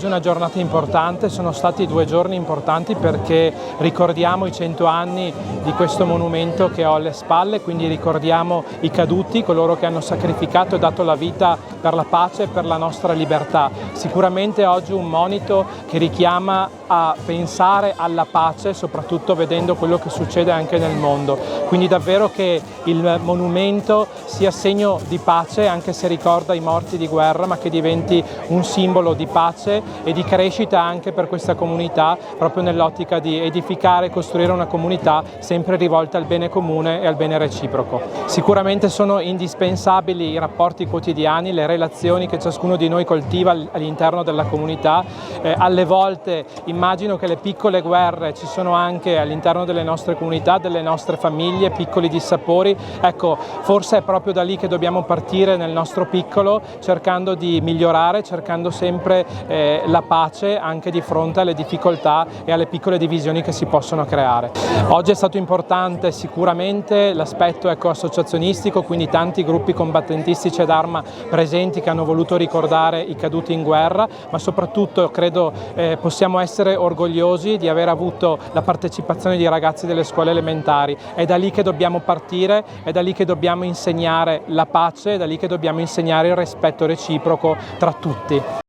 Oggi è una giornata importante, sono stati 2 giorni importanti perché ricordiamo i 100 anni di questo monumento che ho alle spalle, quindi ricordiamo i caduti, coloro che hanno sacrificato e dato la vita per la pace e per la nostra libertà. Sicuramente oggi un monito che richiama a pensare alla pace, soprattutto vedendo quello che succede anche nel mondo. Quindi davvero che il monumento sia segno di pace, anche se ricorda i morti di guerra, ma che diventi un simbolo di pace e di crescita anche per questa comunità, proprio nell'ottica di edificare e costruire una comunità sempre rivolta al bene comune e al bene reciproco. Sicuramente sono indispensabili i rapporti quotidiani, le relazioni che ciascuno di noi coltiva all'interno della comunità. Alle volte immagino che le piccole guerre ci sono anche all'interno delle nostre comunità, delle nostre famiglie, piccoli dissapori. Ecco, forse è proprio da lì che dobbiamo partire nel nostro piccolo, cercando di migliorare, cercando sempre la pace anche di fronte alle difficoltà e alle piccole divisioni che si possono creare. Oggi è stato importante sicuramente l'aspetto associazionistico, quindi tanti gruppi combattentistici ad arma presenti che hanno voluto ricordare i caduti in guerra, ma soprattutto credo possiamo essere orgogliosi di aver avuto la partecipazione di ragazzi delle scuole elementari. È da lì che dobbiamo partire, è da lì che dobbiamo insegnare la pace, è da lì che dobbiamo insegnare il rispetto reciproco tra tutti.